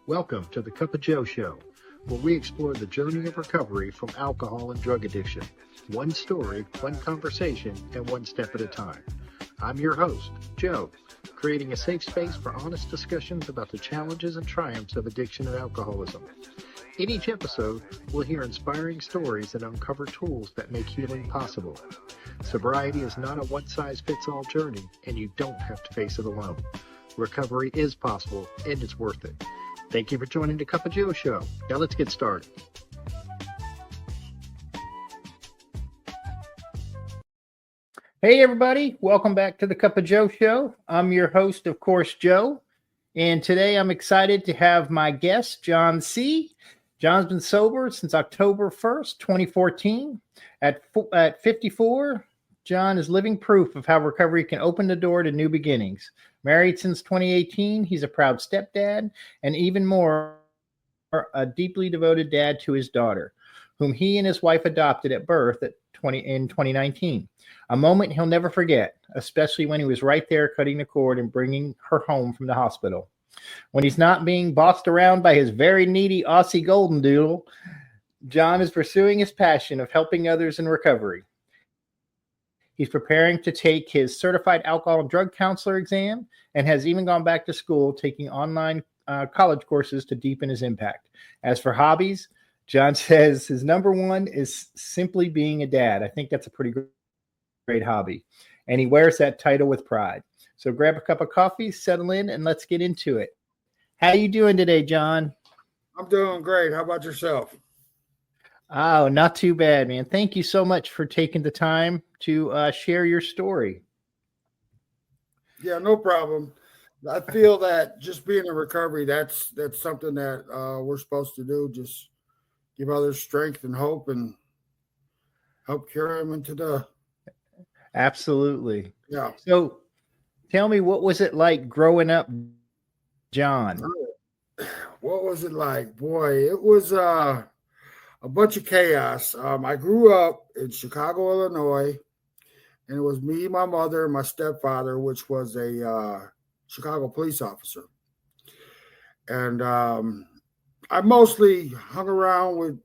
Welcome to the Cup of Joe Show, where we explore the journey of recovery from alcohol and drug addiction. One story, one conversation, and one step at a time. I'm your host, Joe, creating a safe space for honest discussions about the challenges and triumphs of addiction and alcoholism. In each episode, we'll hear inspiring stories and uncover tools that make healing possible. Sobriety is not a one-size-fits-all journey, and you don't have to face it alone. Recovery is possible, and it's worth it. Thank you for joining the Cup of Joe Show. Now let's get started. Hey everybody, welcome back to the Cup of Joe Show. I'm your host, of course, Joe. And today I'm excited to have my guest, John C. John's been sober since October 1st, 2014. At 54, John is living proof of how recovery can open the door to new beginnings. Married since 2018, he's a proud stepdad, and even more, a deeply devoted dad to his daughter, whom he and his wife adopted at birth in 2019. A moment he'll never forget, especially when he was right there cutting the cord and bringing her home from the hospital. When he's not being bossed around by his very needy Aussie golden doodle, John is pursuing his passion of helping others in recovery. He's preparing to take his certified alcohol and drug counselor exam and has even gone back to school taking online college courses to deepen his impact. As for hobbies, John says his number one is simply being a dad. I think that's a pretty great hobby, and he wears that title with pride. So grab a cup of coffee, settle in, and let's get into it. How you doing today, John? I'm doing great. How about yourself? Oh, not too bad, man. Thank you so much for taking the time to share your story. Yeah, no problem. I feel that just being in recovery, that's something that we're supposed to do. Just give others strength and hope and help carry them into the. Absolutely. Yeah. So tell me, what was it like growing up, John? What was it like? Boy, it was a bunch of chaos. I grew up in Chicago, Illinois, and it was me, my mother, and my stepfather, which was a Chicago police officer. And I mostly hung around with,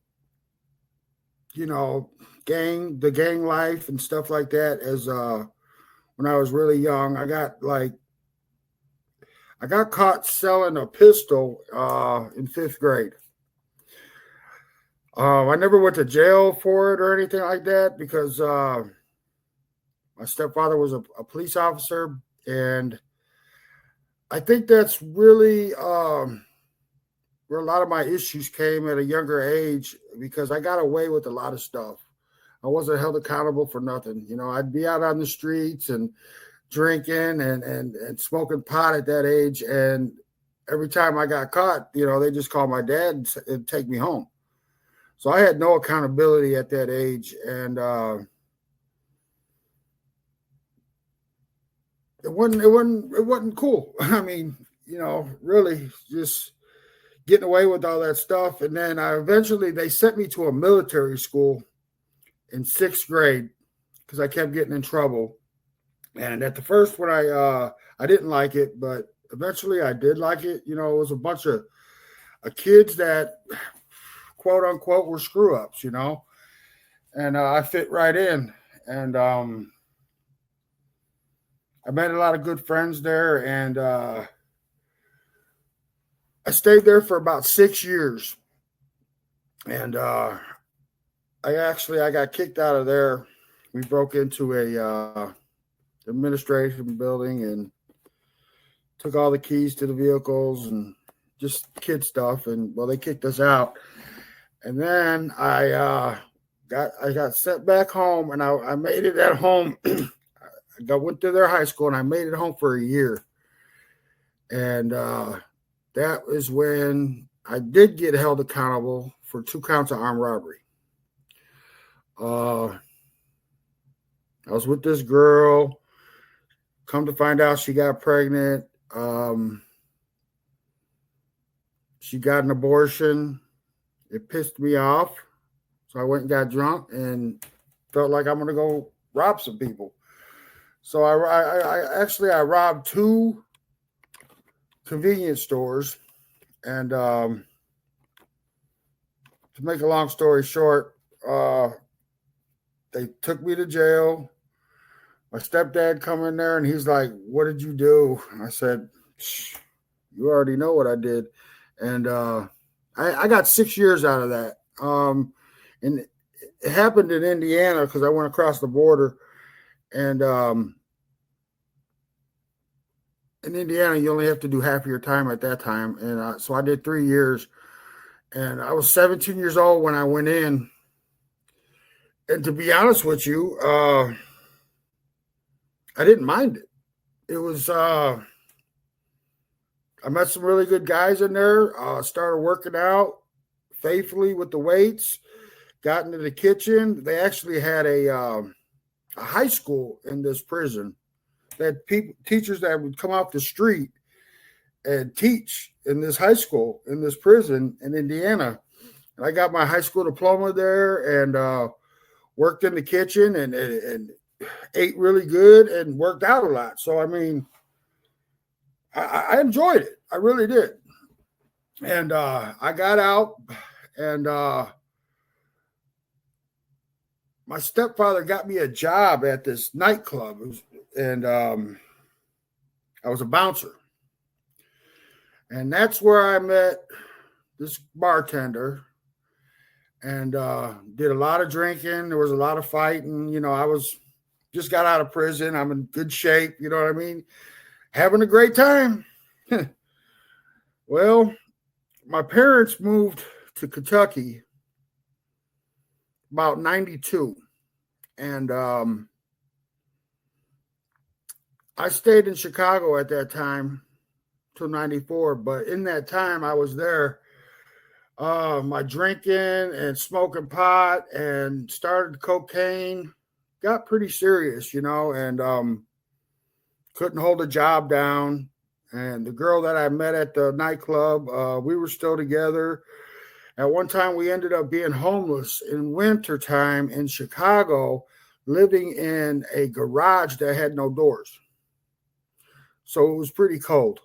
the gang life and stuff like that. As when I was really young, I got caught selling a pistol in 5th grade. I never went to jail for it or anything like that because my stepfather was a police officer, and I think that's really where a lot of my issues came at a younger age, because I got away with a lot of stuff. I wasn't held accountable for nothing. I'd be out on the streets and drinking and smoking pot at that age, and every time I got caught, they just called my dad and take me home. So I had no accountability at that age, and it wasn't cool. I mean, really just getting away with all that stuff. And then they sent me to a military school in 6th grade because I kept getting in trouble. And at the first one, I didn't like it, but eventually I did like it. It was a bunch of kids that, quote unquote, were screw ups, and I fit right in. And I made a lot of good friends there, and I stayed there for about 6 years. And I got kicked out of there. We broke into a administration building and took all the keys to the vehicles and just kid stuff. And they kicked us out. And then I got sent back home, and I made it at home. I went to their high school, and I made it home for a year. And that is when I did get held accountable for 2 counts of armed robbery. I was with this girl. Come to find out, she got pregnant. She got an abortion. It pissed me off. So I went and got drunk and felt like I'm going to go rob some people. So I robbed 2 convenience stores And to make a long story short, they took me to jail. My stepdad come in there and he's like, "What did you do?" I said, "You already know what I did." And I got 6 years out of that. And it happened in Indiana because I went across the border. And in Indiana, you only have to do half of your time at that time. And so I did 3 years. And I was 17 years old when I went in. And to be honest with you, I didn't mind it. It was, I met some really good guys in there, started working out faithfully with the weights, got into the kitchen. They actually had a high school in this prison. They had teachers that would come off the street and teach in this high school, in this prison in Indiana. And I got my high school diploma there and worked in the kitchen and ate really good and worked out a lot. So, I mean, I enjoyed it. I really did. And I got out and my stepfather got me a job at this nightclub. And I was a bouncer. And that's where I met this bartender and did a lot of drinking. There was a lot of fighting. You know, I was just got out of prison. I'm in good shape. You know what I mean? Having a great time. Well, my parents moved to Kentucky about 92. And I stayed in Chicago at that time till 94. But in that time I was there, my drinking and smoking pot and started cocaine got pretty serious, you know, and couldn't hold a job down. And the girl that I met at the nightclub, we were still together. At one time, we ended up being homeless in wintertime in Chicago, living in a garage that had no doors. So it was pretty cold.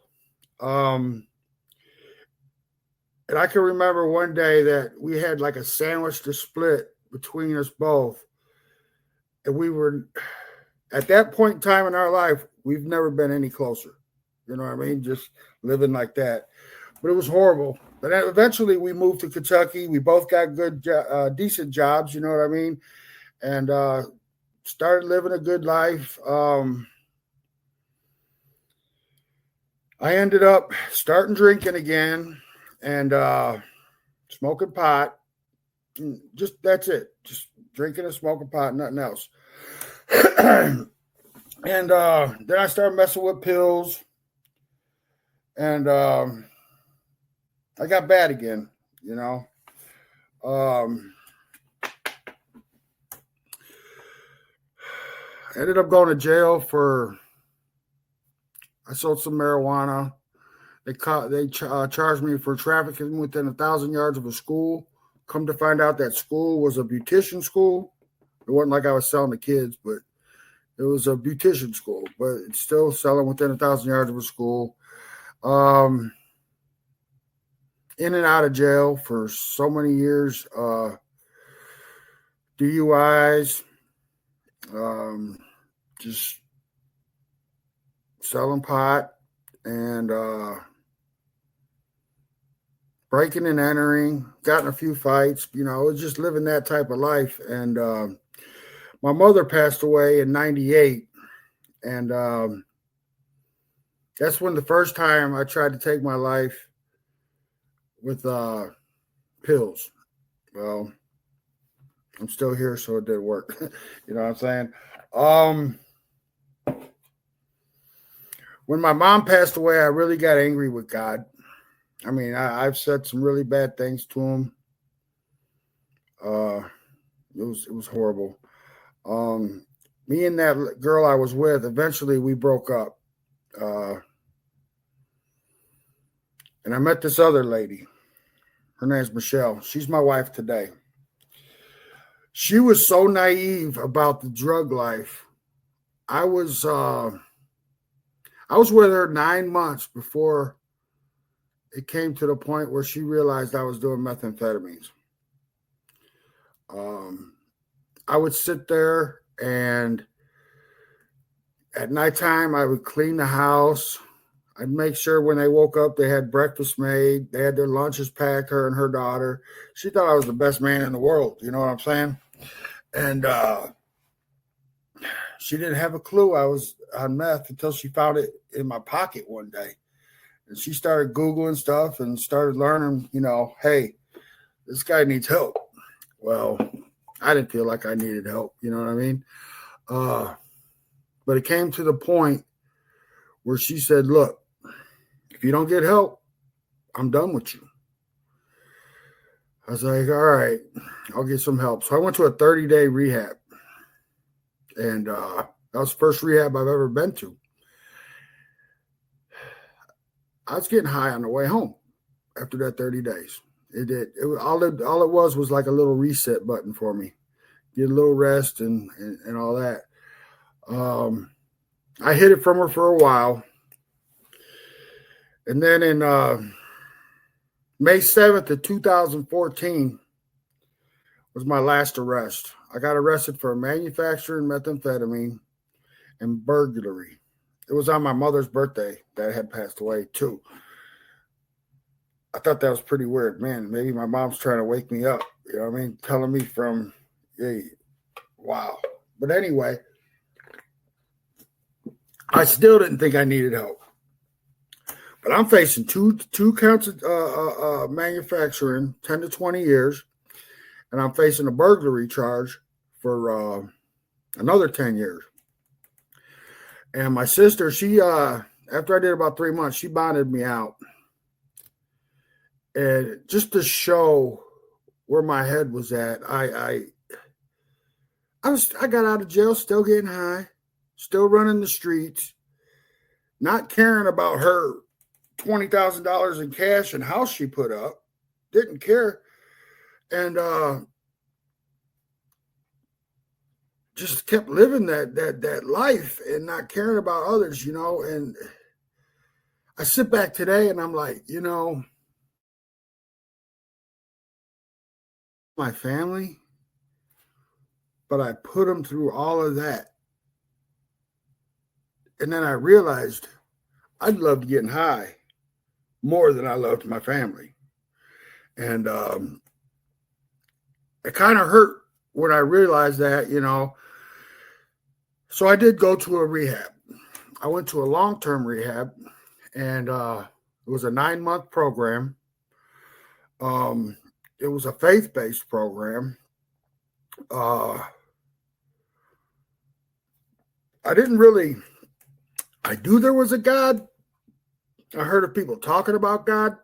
And I can remember one day that we had like a sandwich to split between us both. And we were, at that point in time in our life, we've never been any closer. You know what I mean? Just living like that. But it was horrible. But eventually we moved to Kentucky. We both got good, decent jobs, you know what I mean? And started living a good life. I ended up starting drinking again and smoking pot. Just that's it. Just drinking and smoking pot, nothing else. And then I started messing with pills. And I got bad again, you know. I ended up going to jail I sold some marijuana. They charged me for trafficking within 1,000 yards of a school. Come to find out that school was a beautician school. It wasn't like I was selling to kids, but it was a beautician school. But it's still selling within 1,000 yards of a school. In and out of jail for so many years. DUIs, just selling pot and breaking and entering, gotten a few fights, you know, I was just living that type of life. And my mother passed away in 98. And that's when the first time I tried to take my life with pills. Well, I'm still here, so it did work. You know what I'm saying? When my mom passed away, I really got angry with God. I mean, I've said some really bad things to him. It was horrible. Me and that girl I was with, eventually we broke up. And I met this other lady. Her name's Michelle. She's my wife today. She was so naive about the drug life. I was with her 9 months before it came to the point where she realized I was doing methamphetamines. I would sit there, and at nighttime I would clean the house. I'd make sure when they woke up they had breakfast made. They had their lunches packed, her and her daughter. She thought I was the best man in the world. You know what I'm saying? And she didn't have a clue I was on meth until she found it in my pocket one day. And she started Googling stuff and started learning, hey, this guy needs help. Well, I didn't feel like I needed help. You know what I mean? But it came to the point where she said, look, if you don't get help, I'm done with you. I was like, all right, I'll get some help. So I went to a 30-day rehab. And that was the first rehab I've ever been to. I was getting high on the way home after that 30 days. All it was like a little reset button for me. Get a little rest and all that. I hid it from her for a while. And then in May 7th of 2014 was my last arrest. I got arrested for manufacturing methamphetamine and burglary. It was on my mother's birthday that had passed away too. I thought that was pretty weird. Man, maybe my mom's trying to wake me up. You know what I mean? Telling me from, hey, wow. But anyway, I still didn't think I needed help. But I'm facing two counts of manufacturing, 10 to 20 years, and I'm facing a burglary charge for another 10 years. And my sister, she after I did about 3 months, she bonded me out. And just to show where my head was at, I got out of jail still getting high, still running the streets, not caring about her $20,000 in cash and house she put up. Didn't care. And just kept living that life and not caring about others, And I sit back today and I'm like, my family, but I put them through all of that. And then I realized I loved getting high more than I loved my family. And it kind of hurt when I realized that, So I did go to a rehab. I went to a long-term rehab, and it was a 9-month program. It was a faith-based program. I knew there was a God. I heard of people talking about God,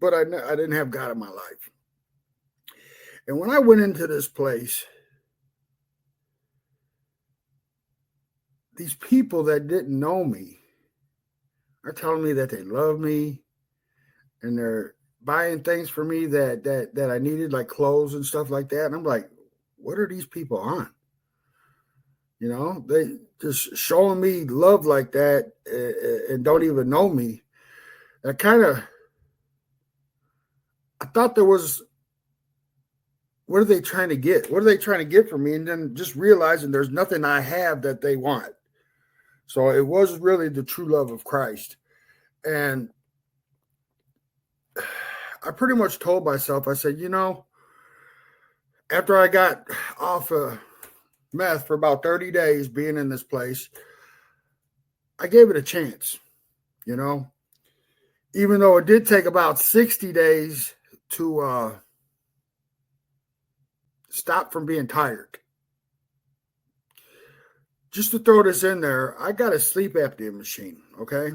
but I didn't have God in my life. And when I went into this place, these people that didn't know me are telling me that they love me, and they're buying things for me that I needed, like clothes and stuff like that. And I'm like, what are these people on? They just showing me love like that and don't even know me. I thought there was, what are they trying to get? What are they trying to get from me? And then just realizing there's nothing I have that they want. So it was really the true love of Christ. And I pretty much told myself, I said, after I got off of meth for about 30 days being in this place, I gave it a chance, even though it did take about 60 days to stop from being tired. Just to throw this in there, I got a sleep apnea machine, okay?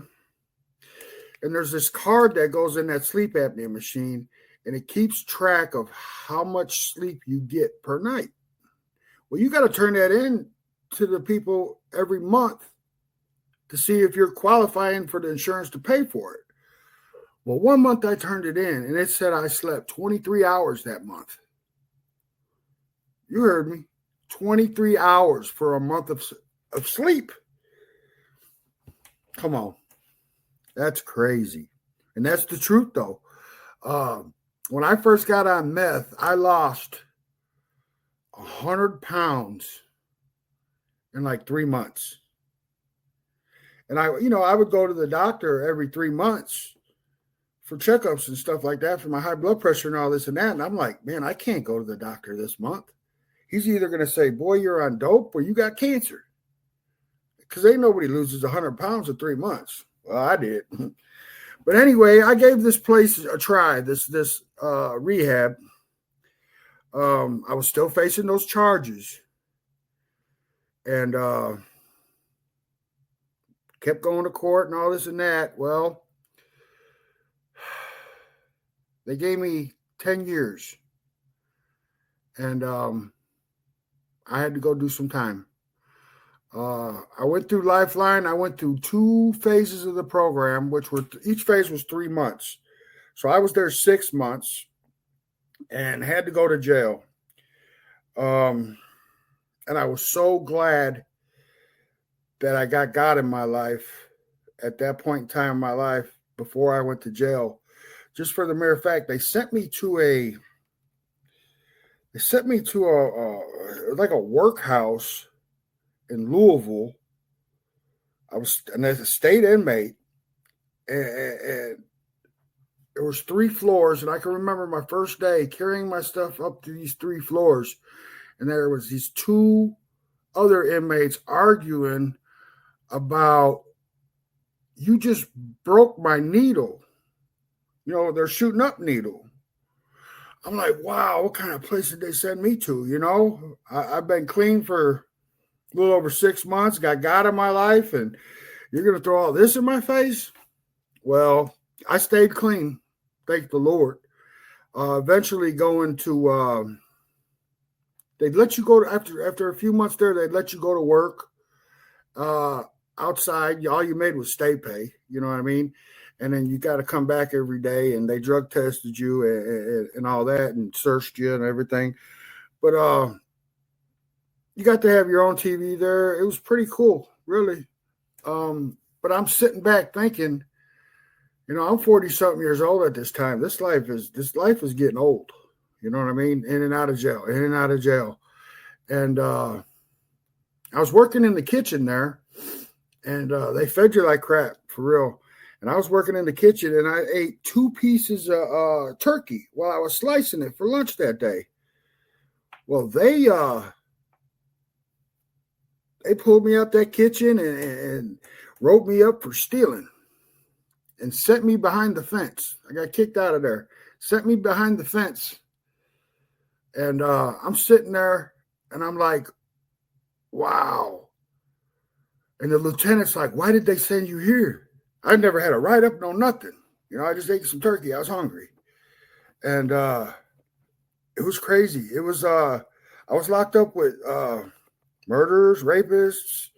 And there's this card that goes in that sleep apnea machine, and it keeps track of how much sleep you get per night. Well, you got to turn that in to the people every month to see if you're qualifying for the insurance to pay for it. Well, 1 month I turned it in, and it said I slept 23 hours that month. You heard me. 23 hours for a month of sleep. Come on. That's crazy. And And that's the truth, though. When I first got on meth, I lost 100 pounds in like 3 months. And I would go to the doctor every 3 months for checkups and stuff like that for my high blood pressure and all this and that. And I'm like, man, I can't go to the doctor this month. He's either going to say, boy, you're on dope or you got cancer. Because ain't nobody loses 100 pounds in 3 months. Well, I did. But anyway, I gave this place a try, this rehab. I was still facing those charges. And kept going to court and all this and that. Well, they gave me 10 years. And I had to go do some time. I went through Lifeline. I went through 2 phases of the program, which were each phase was 3 months. So I was there 6 months and had to go to jail. And I was so glad that I got God in my life at that point in time in my life before I went to jail. Just for the mere fact, they sent me to a like a workhouse in Louisville. And as a state inmate, and there was 3 floors, and I can remember my first day carrying my stuff up to these 3 floors, and there was these 2 other inmates arguing about, you just broke my needle. They're shooting up needle. I'm like, wow, what kind of place did they send me to? I've been clean for a little over 6 months, got God in my life, and you're going to throw all this in my face? Well, I stayed clean, thank the Lord. Eventually going to, they'd let you go to, after a few months there, they'd let you go to work outside. All you made was stay pay, you know what I mean? And then you got to come back every day, and they drug tested you and all that and searched you and everything. But you got to have your own TV there. It was pretty cool, really. But I'm sitting back thinking, I'm 40-something years old at this time. This life is getting old. You know what I mean? In and out of jail. And I was working in the kitchen there, and they fed you like crap, for real. And I was working in the kitchen, and I ate 2 pieces of turkey while I was slicing it for lunch that day. Well, they pulled me out that kitchen and wrote me up for stealing and set me behind the fence. I got kicked out of there, set me behind the fence. And I'm sitting there, and I'm like, wow. And the lieutenant's like, why did they send you here? I never had a write-up, no nothing. I just ate some turkey. I was hungry. And it was crazy. It was, I was locked up with murderers, rapists,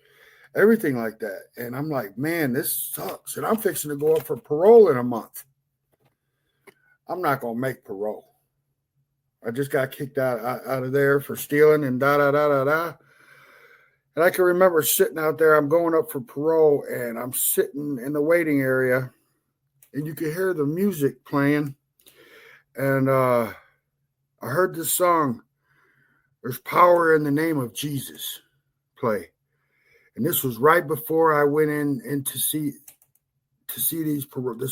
everything like that. And I'm like, man, this sucks. And I'm fixing to go up for parole in a month. I'm not going to make parole. I just got kicked out of there for stealing and da-da-da-da-da. And I can remember sitting out there. I'm going up for parole, and I'm sitting in the waiting area, and you could hear the music playing. And I heard this song, "There's Power in the Name of Jesus," play. And this was right before I went in to see this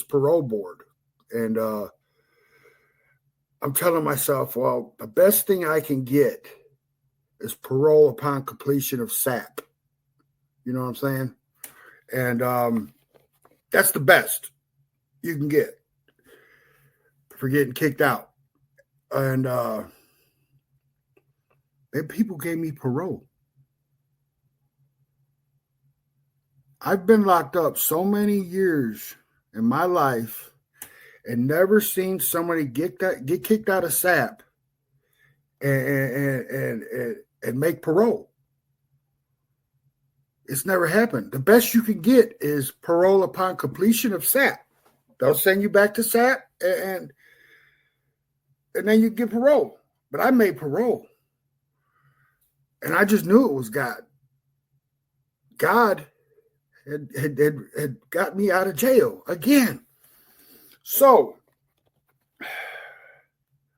parole board. And I'm telling myself, well, the best thing I can get is parole upon completion of SAP. You know what I'm saying? And that's the best you can get for getting kicked out. And people gave me parole. I've been locked up so many years in my life and never seen somebody get kicked out of SAP and make parole. It's never happened. The best you can get is parole upon completion of SAP. They'll send you back to SAP and then you get parole. But I made parole. And I just knew it was God. God had got me out of jail again. So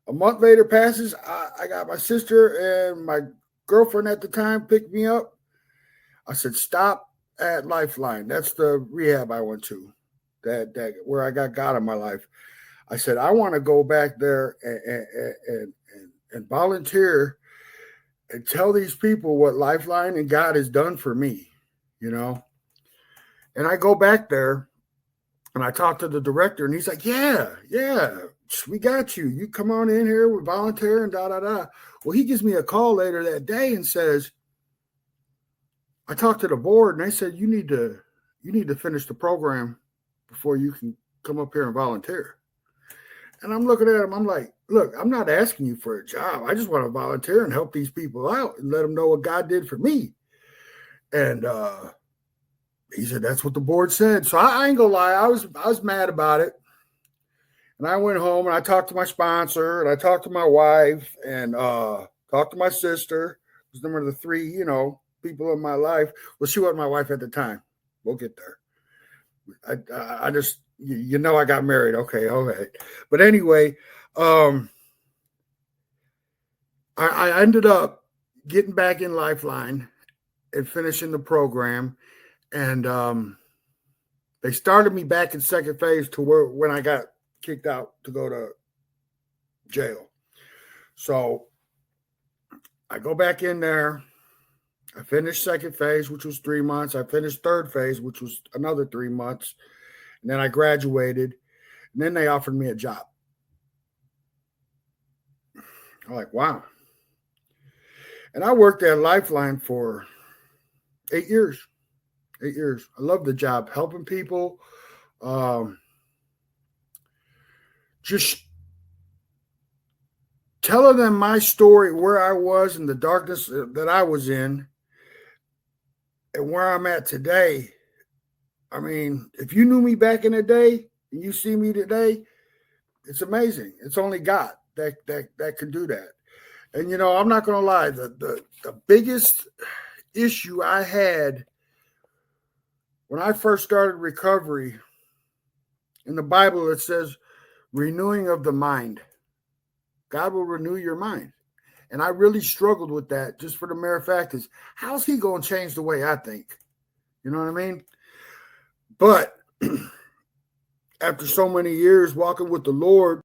a month later passes. I got my sister and my girlfriend at the time picked me up. I said, stop at Lifeline. That's the rehab I went to, that where I got God in my life. I said, I want to go back there and volunteer and tell these people what Lifeline and God has done for me, you know. And I go back there and I talk to the director, and he's like, yeah, we got you. You come on in here, we volunteer and da. Well, he gives me a call later that day and says, I talked to the board and they said, you need to finish the program before you can come up here and volunteer. And I'm looking at him, I'm like, look, I'm not asking you for a job. I just want to volunteer and help these people out and let them know what God did for me. And he said, that's what the board said. So I ain't gonna lie, I was mad about it. And I went home and I talked to my sponsor and I talked to my wife and talked to my sister, who's number the three, you know, people in my life. Well, she wasn't my wife at the time. We'll get there. I just, you know, I got married. Okay. But anyway, I ended up getting back in Lifeline and finishing the program. And they started me back in second phase to when I got kicked out to go to jail. So I go back in there. I finished second phase, which was 3 months. I finished third phase, which was another 3 months. And then I graduated. And then they offered me a job. I'm like, wow. And I worked at Lifeline for 8 years. 8 years. I love the job, helping people. Just telling them my story, where I was in the darkness that I was in, and where I'm at today. I mean, if you knew me back in the day and you see me today, it's amazing. It's only God that can do that. And, you know, I'm not going to lie. The biggest issue I had when I first started recovery, in the Bible, it says renewing of the mind. God will renew your mind. And I really struggled with that, just for the mere fact is, how's he going to change the way I think? You know what I mean? But after so many years walking with the Lord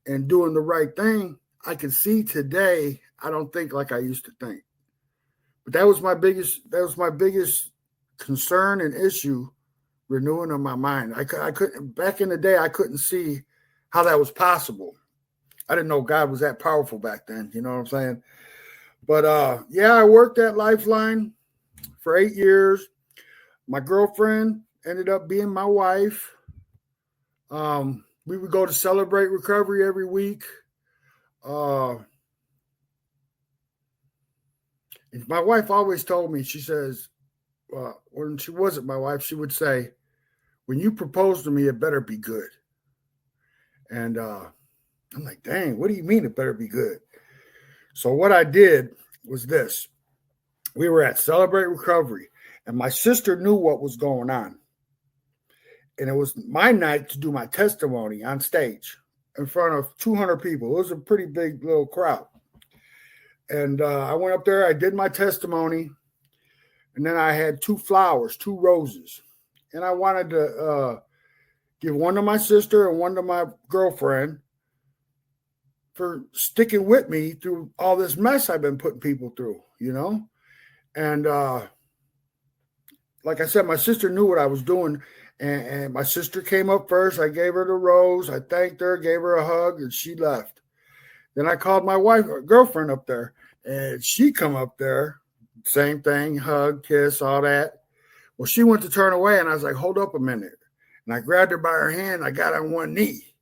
and doing the right thing, I can see today I don't think like I used to think. But that was my biggest concern and issue, renewing of my mind. I couldn't, back in the day, I couldn't see how that was possible. I didn't know God was that powerful back then. You know what I'm saying? But yeah, I worked at Lifeline for 8 years. My girlfriend ended up being my wife. We would go to Celebrate Recovery every week. My wife always told me, she says, when she wasn't my wife, she would say, when you propose to me, it better be good. And I'm like, dang, what do you mean it better be good? So what I did was this. We were at Celebrate Recovery, and my sister knew what was going on. And it was my night to do my testimony on stage in front of 200 people. It was a pretty big little crowd. And I went up there, I did my testimony, and then I had 2 flowers, 2 roses. And I wanted to give one to my sister and one to my girlfriend for sticking with me through all this mess I've been putting people through, you know? And like I said, my sister knew what I was doing. And my sister came up first. I gave her the rose. I thanked her, gave her a hug, and she left. Then I called my wife, girlfriend up there, and she come up there. Same thing, hug, kiss, all that. Well, she went to turn away, and I was like, hold up a minute. And I grabbed her by her hand. I got on one knee,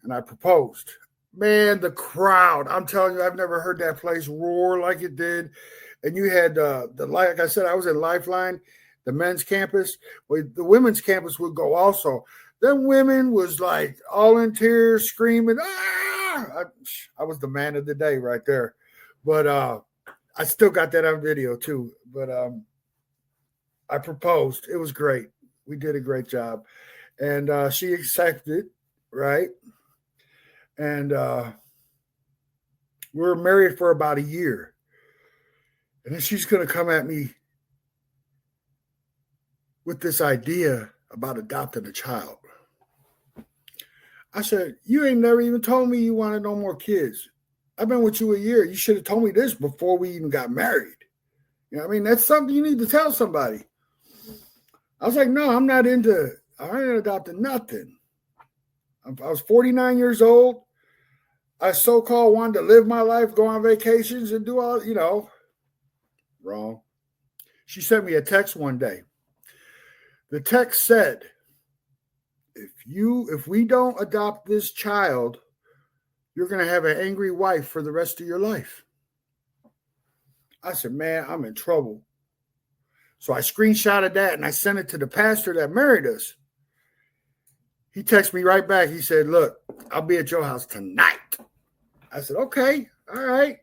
and I proposed. Man, the crowd, I'm telling you, I've never heard that place roar like it did. And you had like I said, I was in Lifeline, the men's campus. Well, the women's campus would go also. Them women was like all in tears, screaming, ah! I was the man of the day right there. But I still got that on video too. But I proposed. It was great. We did a great job. And she accepted, right? And we were married for about a year. And then she's going to come at me with this idea about adopting a child. I said, you ain't never even told me you wanted no more kids. I've been with you a year. You should have told me this before we even got married. You know what I mean? That's something you need to tell somebody. I was like, no, I ain't adopting nothing. I was 49 years old. I so-called wanted to live my life, go on vacations and do all, wrong. She sent me a text one day. The text said, if we don't adopt this child, you're going to have an angry wife for the rest of your life. I said, man, I'm in trouble. So I screenshotted that and I sent it to the pastor that married us. He texted me right back. He said, look, I'll be at your house tonight. I said, okay, all right.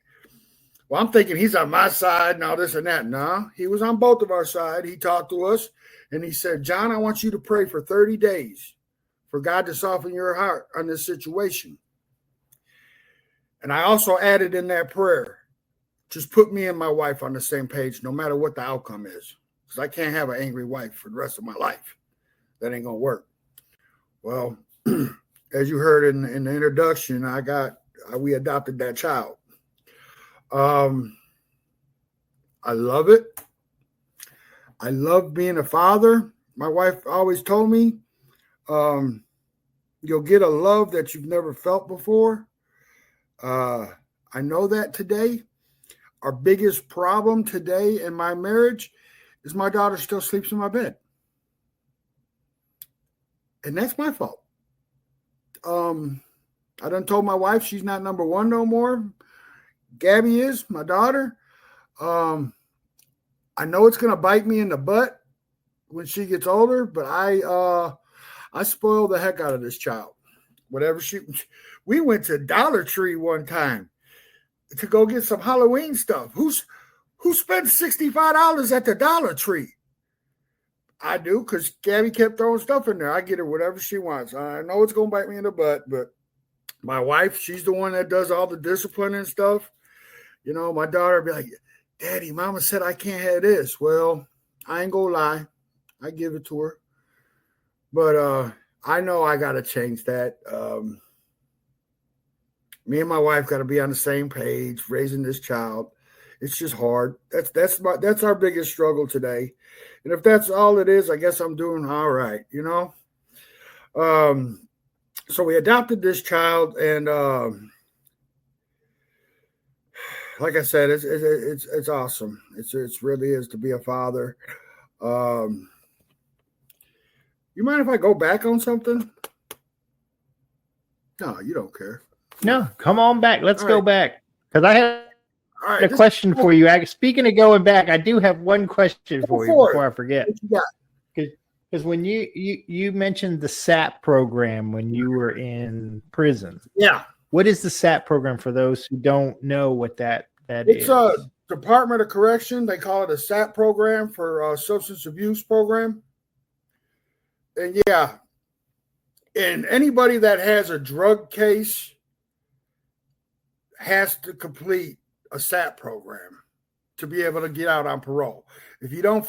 Well, I'm thinking he's on my side and all this and that. No, he was on both of our side. He talked to us and he said, John, I want you to pray for 30 days for God to soften your heart on this situation. And I also added in that prayer, just put me and my wife on the same page, no matter what the outcome is. Because I can't have an angry wife for the rest of my life. That ain't going to work. Well, as you heard in the introduction, we adopted that child. I love it. I love being a father. My wife always told me, you'll get a love that you've never felt before. I know that today. Our biggest problem today in my marriage is my daughter still sleeps in my bed. And that's my fault. I done told my wife she's not number one no more. Gabby is, my daughter. I know it's going to bite me in the butt when she gets older, but I spoil the heck out of this child. We went to Dollar Tree one time to go get some Halloween stuff. Who spent $65 at the Dollar Tree? I do, because Gabby kept throwing stuff in there. I get her whatever she wants. I know it's going to bite me in the butt, but my wife, she's the one that does all the discipline and stuff. My daughter would be like, Daddy, Mama said I can't have this. Well, I ain't going to lie. I give it to her. But I know I got to change that. Me and my wife got to be on the same page, raising this child. It's just hard. That's our biggest struggle today. And if that's all it is, I guess I'm doing all right, So we adopted this child, and like I said, it's awesome. It really is to be a father. You mind if I go back on something? No, you don't care. No, come on back. Let's go back. Because I have a question for you. Speaking of going back, I do have one question for you before I forget. Because when you mentioned the SAP program when you were in prison. Yeah. What is the SAP program for those who don't know what that is? It's a Department of Correction. They call it a SAP program for substance abuse program. And yeah, and anybody that has a drug case has to complete a SAP program to be able to get out on parole. If you don't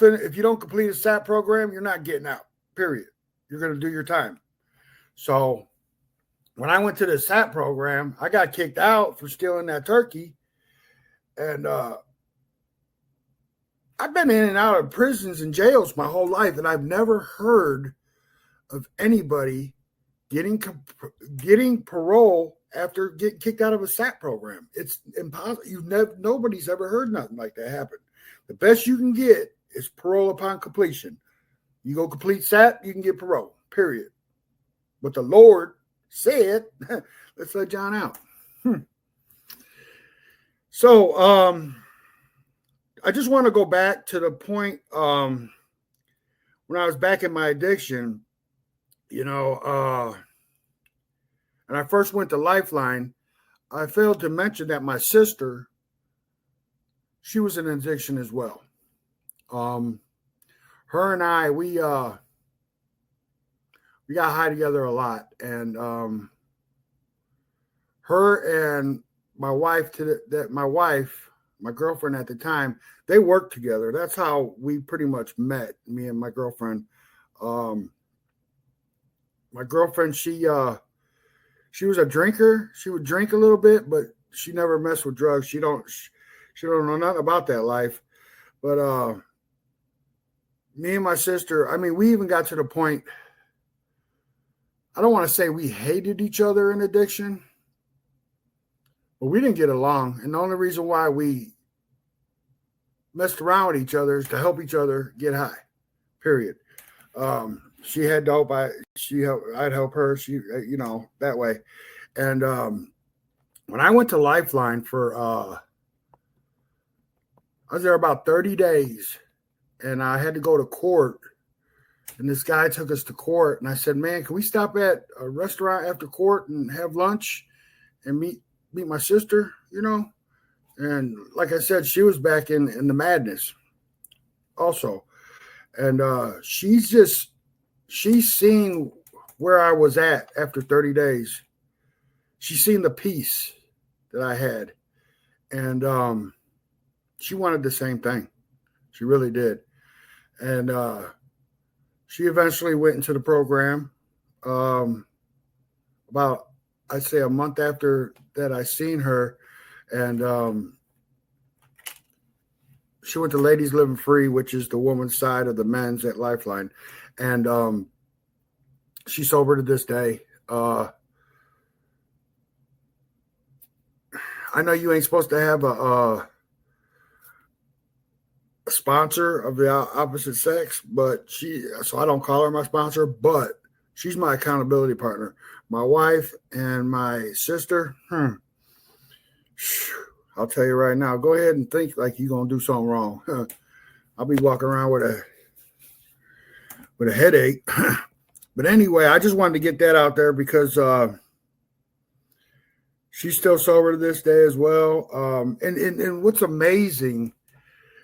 complete a SAP program, you're not getting out, period. You're going to do your time. So when I went to the SAP program, I got kicked out for stealing that turkey. And I've been in and out of prisons and jails my whole life, and I've never heard of anybody getting parole after getting kicked out of a SAP program. It's impossible. Nobody's ever heard nothing like that happen. The best you can get is parole upon completion. You go complete SAP, you can get parole, period. But the Lord said, let's let John out. So I just want to go back to the point when I was back in my addiction, and I first went to Lifeline. I failed to mention that my sister, she was in addiction as well. Her and I, we we got high together a lot. And her and my wife, my girlfriend at the time, they worked together. That's how we pretty much met, me and my girlfriend. My girlfriend, she was a drinker. She would drink a little bit, but she never messed with drugs. She don't know nothing about that life. But me and my sister, I mean, we even got to the point, I don't want to say we hated each other in addiction, but we didn't get along. And the only reason why we messed around with each other is to help each other get high, period. She had dope. I'd help her. She, that way. And when I went to Lifeline I was there about 30 days, and I had to go to court. And this guy took us to court, and I said, "Man, can we stop at a restaurant after court and have lunch and meet my sister?" And like I said, she was back in the madness also. And she's seen where I was at after 30 days. She's seen the peace that I had. And she wanted the same thing. She really did. And she eventually went into the program. About, I'd say, a month after that, I seen her. And she went to Ladies Living Free, which is the woman's side of the men's at Lifeline. And she's sober to this day. I know you ain't supposed to have a sponsor of the opposite sex, but so I don't call her my sponsor, but she's my accountability partner. My wife and my sister, I'll tell you right now, go ahead and think like you're going to do something wrong. I'll be walking around with a headache. But anyway, I just wanted to get that out there because she's still sober to this day as well. And what's amazing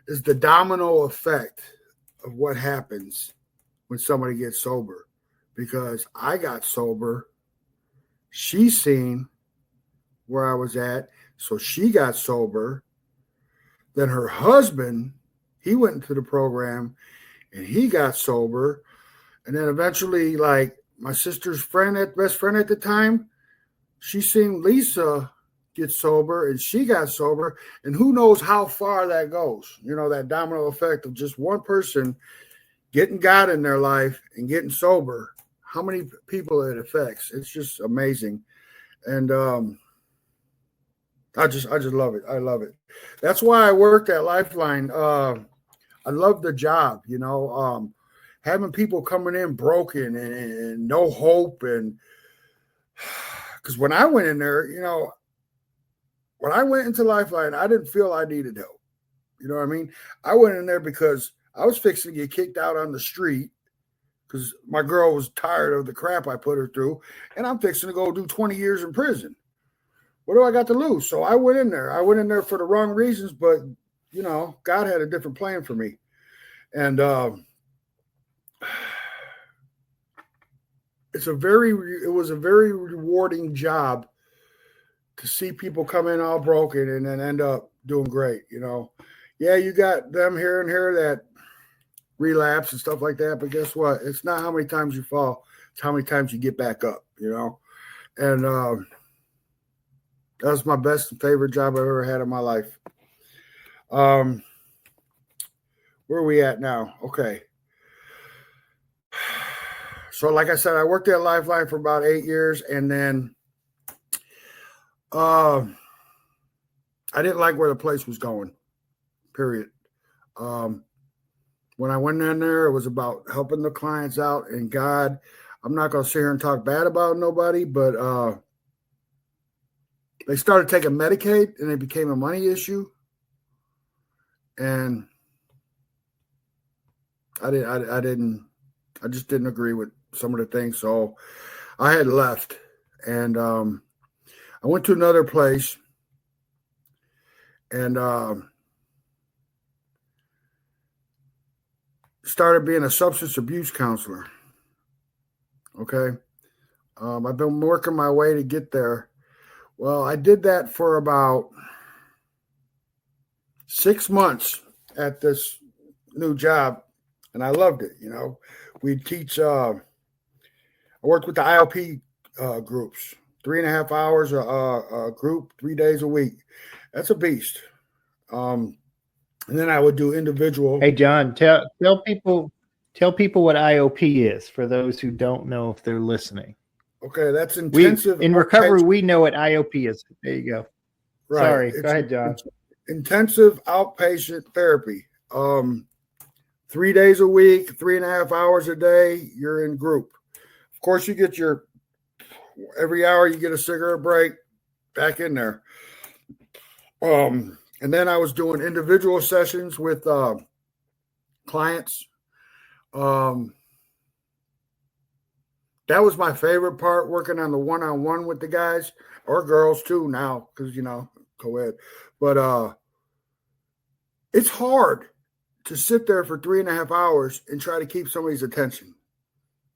is the domino effect of what happens when somebody gets sober. Because I got sober, she's seen where I was at, so she got sober. Then her husband, he went into the program and he got sober. And then eventually, like my sister's best friend at the time, she seen Lisa get sober and she got sober. And who knows how far that goes? That domino effect of just one person getting God in their life and getting sober. How many people it affects? It's just amazing. And I just love it. I love it. That's why I worked at Lifeline. I love the job, having people coming in broken and no hope. And because when I went in there, when I went into Lifeline, I didn't feel I needed help. You know what I mean? I went in there because I was fixing to get kicked out on the street because my girl was tired of the crap I put her through, and I'm fixing to go do 20 years in prison. What do I got to lose? So I went in there. I went in there for the wrong reasons, but, God had a different plan for me. And it was a very rewarding job to see people come in all broken and then end up doing great. Yeah, you got them here and here that relapse and stuff like that, but guess what? It's not how many times you fall, it's how many times you get back up. And that was my best and favorite job I've ever had in my life. Where are we at now? Okay. So like I said, I worked at Lifeline for about 8 years, and then I didn't like where the place was going, period. When I went in there, it was about helping the clients out and God. I'm not going to sit here and talk bad about nobody, but they started taking Medicaid and it became a money issue. And I just didn't agree with some of the things. So I had left, and I went to another place, and started being a substance abuse counselor. Okay. I've been working my way to get there. Well, I did that for about 6 months at this new job, and I loved it. We teach. I worked with the IOP groups, 3.5 hours a group, 3 days a week. That's a beast. And then I would do individual. Hey, John, tell people what IOP is for those who don't know if they're listening. Okay, that's We intensive in recovery, outpatient. we know what IOP is. There you go. Right. Sorry, go ahead, John. It's intensive outpatient therapy. 3 days a week, 3.5 hours a day. You're in group. Of course, you get every hour you get a cigarette break. Back in there. And then I was doing individual sessions with clients. That was my favorite part, working on the one-on-one with the guys or girls too now, because co-ed. But it's hard to sit there for 3.5 hours and try to keep somebody's attention.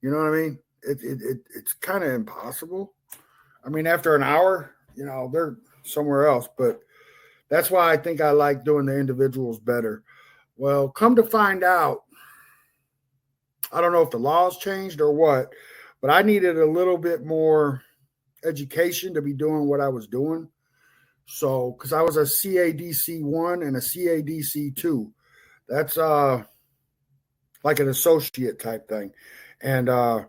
You know what I mean? It's kind of impossible. I mean, after an hour, they're somewhere else. But that's why I think I like doing the individuals better. Well, come to find out, I don't know if the laws changed or what, but I needed a little bit more education to be doing what I was doing. So, because I was a CADC 1 and a CADC 2. That's like an associate type thing. And I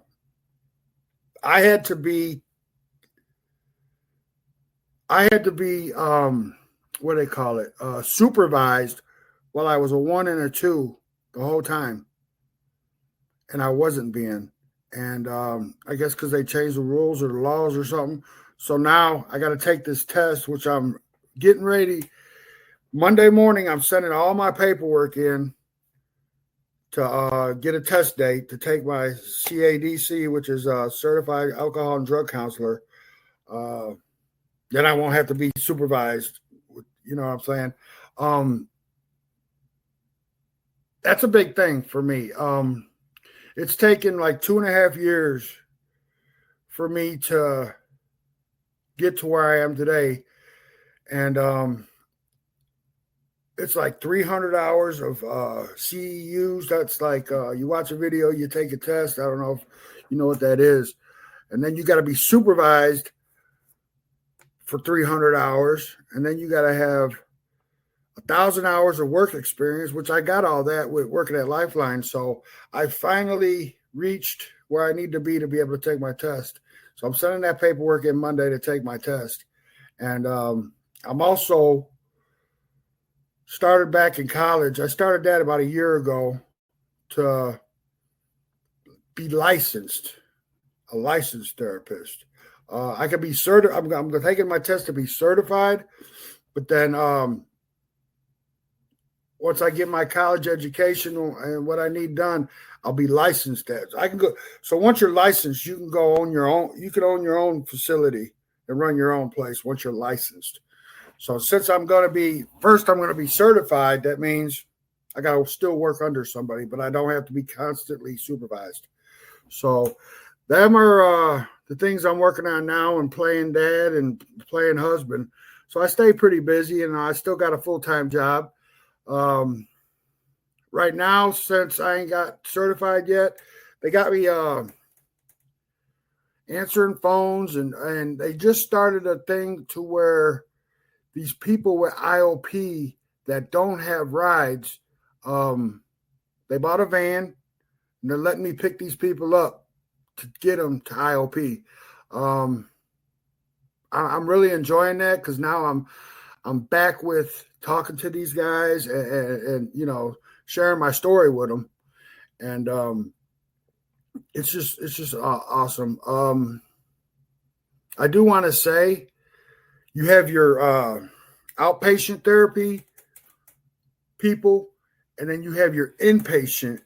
had to be what do they call it? Supervised while I was a 1 and a 2 the whole time. And I wasn't being. And I guess because they changed the rules or the laws or something. So now I got to take this test, which I'm getting ready. Monday morning, I'm sending all my paperwork in to get a test date to take my CADC, which is a Certified Alcohol and Drug Counselor. Then I won't have to be supervised. You know what I'm saying? That's a big thing for me. It's taken like 2.5 years for me to get to where I am today. And it's like 300 hours of CEUs. That's like you watch a video, you take a test. I don't know if you know what that is. And then you got to be supervised for 300 hours. And then you got to have 1,000 hours of work experience, which I got all that with working at Lifeline. So I finally reached where I need to be able to take my test. So I'm sending that paperwork in Monday to take my test. And I'm also started back in college. I started that about a year ago to be licensed, a licensed therapist. I could be certified. I'm taking my test to be certified, but then once I get my college education and what I need done, I'll be licensed as. I can go. So once you're licensed, you can go on your own. You can own your own facility and run your own place once you're licensed. So since I'm going to be certified, that means I got to still work under somebody, but I don't have to be constantly supervised. So them are the things I'm working on now, and playing dad and playing husband. So I stay pretty busy, and I still got a full-time job. Right now, since I ain't got certified yet, they got me answering phones, and they just started a thing to where these people with IOP that don't have rides, they bought a van, and they're letting me pick these people up to get them to IOP. I'm really enjoying that because now I'm back with talking to these guys and sharing my story with them, and it's just awesome. I do want to say, you have your outpatient therapy people, and then you have your inpatient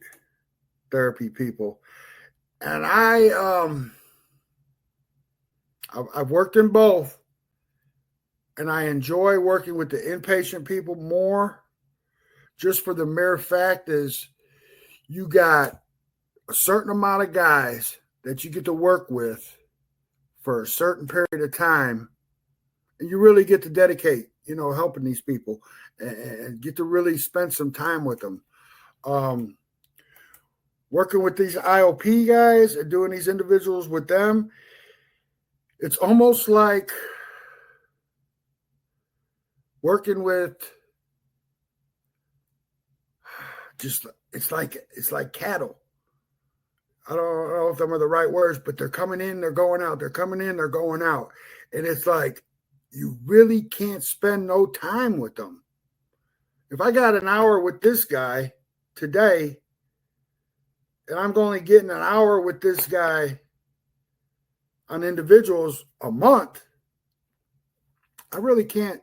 therapy people. And I've worked in both, and I enjoy working with the inpatient people more, just for the mere fact is you got a certain amount of guys that you get to work with for a certain period of time, and you really get to dedicate, helping these people and get to really spend some time with them. Working with these IOP guys and doing these individuals with them, it's almost like working with it's like cattle. I don't know if them are the right words, but they're coming in, they're going out. They're coming in, they're going out. And it's like you really can't spend no time with them. If I got an hour with this guy today, and I'm only getting an hour with this guy on individuals a month, I really can't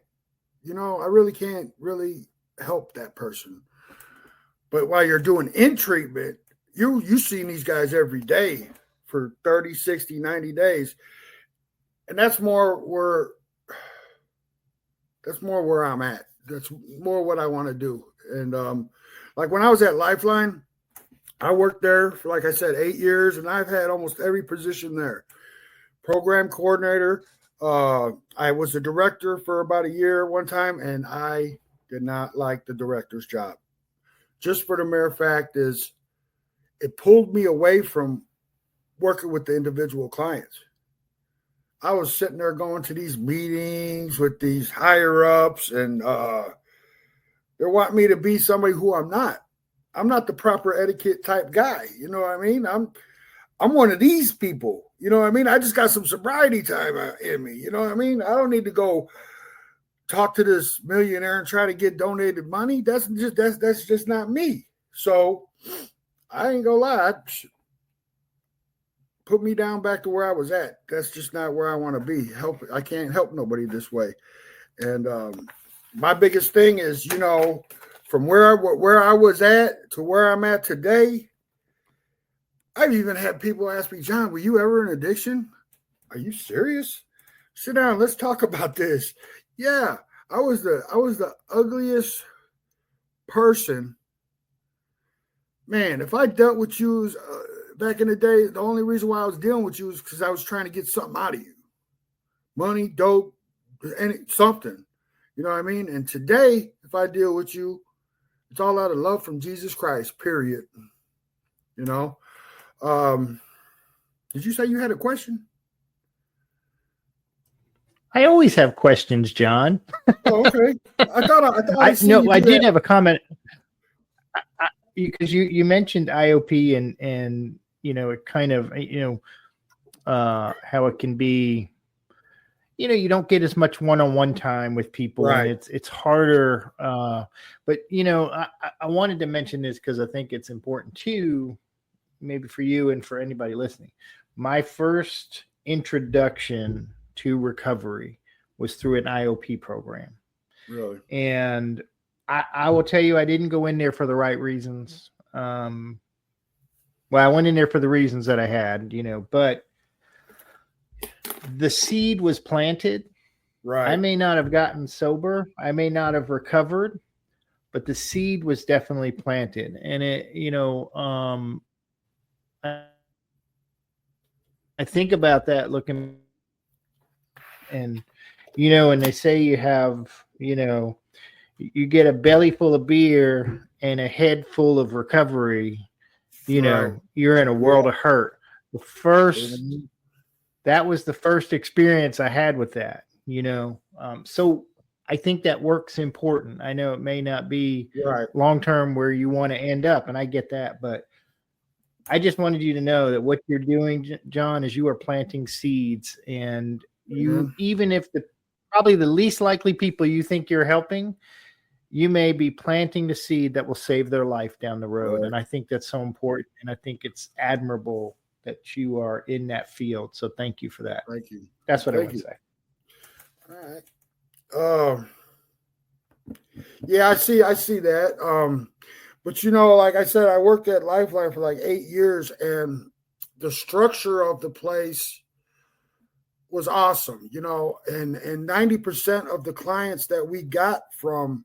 really help that person. But while you're doing in treatment, you seen these guys every day for 30, 60, 90 days. And that's more where I'm at. That's more what I want to do. And like when I was at Lifeline, I worked there for, like I said, 8 years, and I've had almost every position there. Program coordinator. I was a director for about a year one time, and I did not like the director's job. Just for the mere fact is it pulled me away from working with the individual clients. I was sitting there going to these meetings with these higher ups, and they want me to be somebody who I'm not. I'm not the proper etiquette type guy. You know what I mean? I'm one of these people. You know what I mean? I just got some sobriety time in me. You know what I mean? I don't need to go talk to this millionaire and try to get donated money. That's just not me. So I ain't gonna lie. Put me down back to where I was at. That's just not where I want to be. I can't help nobody this way. And my biggest thing is, from where I was at to where I'm at today, I've even had people ask me, John, were you ever in addiction? Are you serious? Sit down. Let's talk about this. Yeah, I was the ugliest person. Man, if I dealt with you back in the day, the only reason why I was dealing with you is because I was trying to get something out of you. Money, dope, something. You know what I mean? And today, if I deal with you, it's all out of love from Jesus Christ, period. Did you say you had a question? I always have questions, John. Oh, okay. I did have a comment because you mentioned IOP and it kind of how it can be. You don't get as much one-on-one time with people, right. And it's harder. But I wanted to mention this because I think it's important too, maybe for you and for anybody listening. My first introduction to recovery was through an IOP program. Really? And I will tell you, I didn't go in there for the right reasons. Well, I went in there for the reasons that I had, but the seed was planted. Right. I may not have gotten sober. I may not have recovered, but the seed was definitely planted. And it, I think about that looking and they say you have, you get a belly full of beer and a head full of recovery, right. You're in a world of hurt. That was the first experience I had with that, so I think that work's important. I know it may not be right. long-term where you want to end up, and I get that, but I just wanted you to know that what you're doing, John, is you are planting seeds, and you, even if probably the least likely people you think you're helping, you may be planting the seed that will save their life down the road. Right. And I think that's so important. And I think it's admirable that you are in that field. So thank you for that. Thank you. That's what I want to say. All right. Yeah, I see that. But like I said, I worked at Lifeline for like 8 years, and the structure of the place was awesome, and 90% of the clients that we got for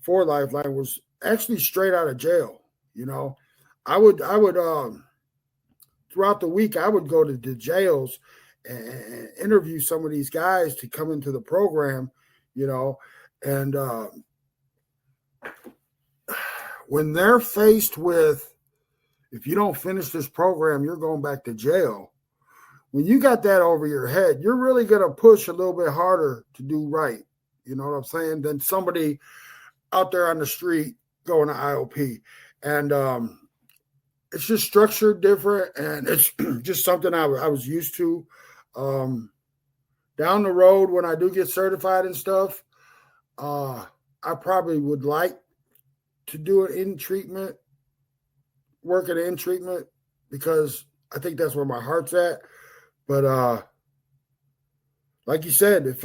Lifeline was actually straight out of jail. I would throughout the week, I would go to the jails and interview some of these guys to come into the program, and when they're faced with, if you don't finish this program, you're going back to jail. When you got that over your head, you're really going to push a little bit harder to do right. You know what I'm saying? Than somebody out there on the street going to IOP. And it's just structured different, and it's just something I was used to. Down the road, when I do get certified and stuff, I probably would like to do it in treatment, work it in treatment, because I think that's where my heart's at. But like you said, if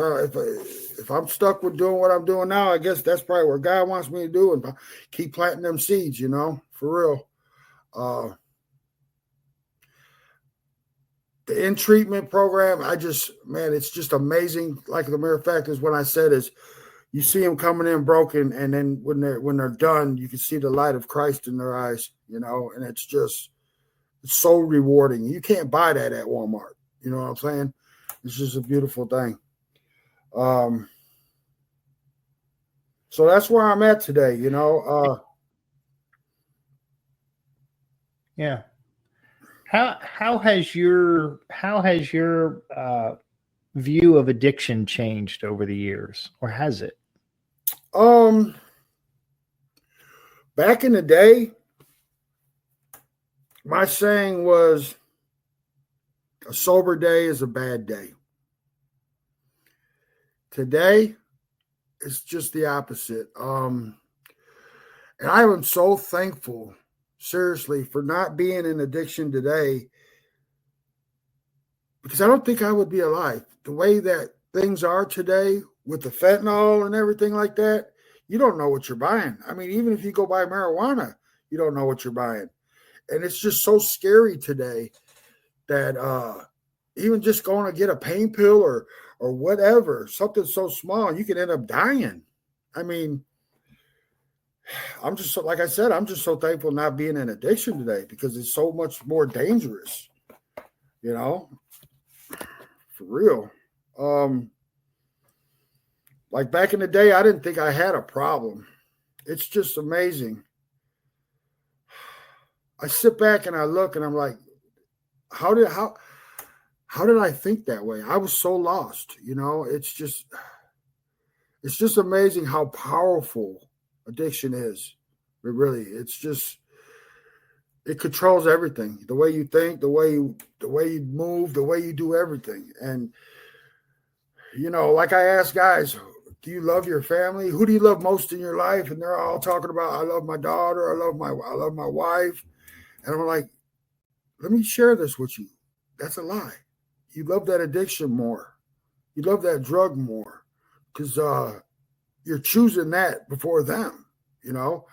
I'm stuck with doing what I'm doing now, I guess that's probably what God wants me to do, and keep planting them seeds, for real. The in treatment program, it's just amazing. Like the mere fact is, when I said is, you see them coming in broken, and then when they're done, you can see the light of Christ in their eyes, and it's so rewarding. You can't buy that at Walmart. You know what I'm saying? It's just a beautiful thing. So that's where I'm at today, Yeah. How has your view of addiction changed over the years, or has it? Back in the day, my saying was, a sober day is a bad day. Today, it's just the opposite. And I am so thankful, seriously, for not being in addiction today, because I don't think I would be alive. The way that things are today with the fentanyl and everything like that, you don't know what you're buying. I mean, even if you go buy marijuana, you don't know what you're buying. And it's just so scary today that even just going to get a pain pill or whatever, something so small, you can end up dying. I mean, I'm just like I said, I'm just so thankful not being in addiction today, because it's so much more dangerous, for real. Like back in the day, I didn't think I had a problem. It's just amazing. I sit back and I look and I'm like, how did I think that way? I was so lost, It's just amazing how powerful addiction is. It controls everything. The way you think, the way you move, the way you do everything. And like I ask guys, do you love your family? Who do you love most in your life? And they're all talking about, I love my daughter, I love my wife. And I'm like, let me share this with you. That's a lie. You love that addiction more. You love that drug more, because you're choosing that before them, And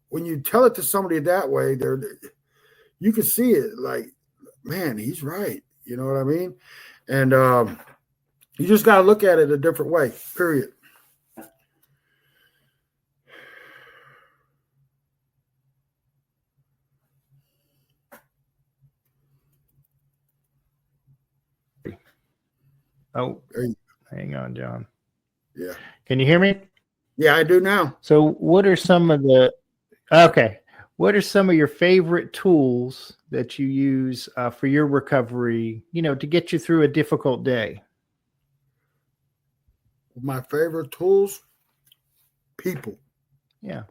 when you tell it to somebody that way, you can see it like, man, he's right. You know what I mean? And you just got to look at it a different way, period. Oh, hang on, John. Yeah. Can you hear me? Yeah, I do now. So what are some of your favorite tools that you use for your recovery, to get you through a difficult day? My favorite tools, people. Yeah.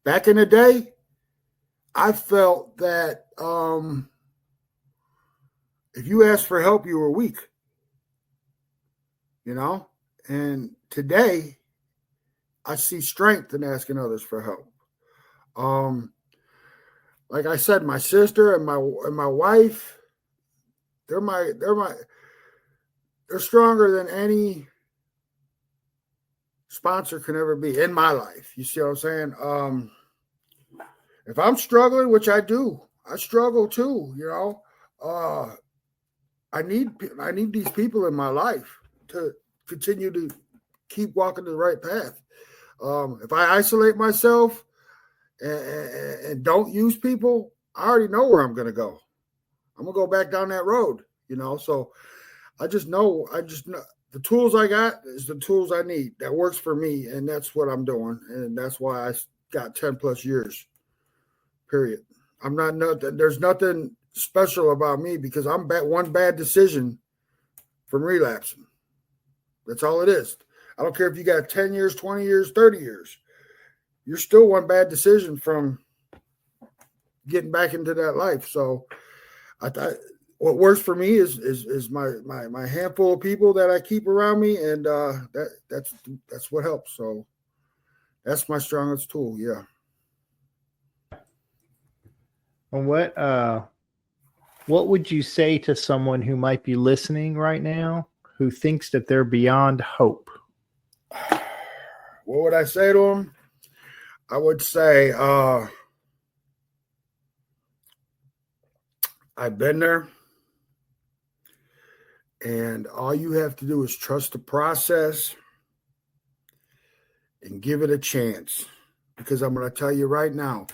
Back in the day, I felt that if you asked for help, you were weak. And today, I see strength in asking others for help. Like I said, my sister and my wife, they're stronger than any sponsor can ever be in my life. You see what I'm saying? If I'm struggling, which I do, I struggle too. I need these people in my life to continue to keep walking the right path. If I isolate myself, and don't use people, I already know where I'm going to go. I'm going to go back down that road, So I just know the tools I got is the tools I need. That works for me, and that's what I'm doing. And that's why I got 10 plus years, period. There's nothing special about me because I'm one bad decision from relapsing. That's all it is. I don't care if you got 10 years, 20 years, 30 years. You're still one bad decision from getting back into that life. So I thought what works for me is my handful of people that I keep around me, and that's what helps. So that's my strongest tool. Yeah. And what would you say to someone who might be listening right now who thinks that they're beyond hope? What would I say to them? I would say I've been there, and all you have to do is trust the process and give it a chance. Because I'm going to tell you right now,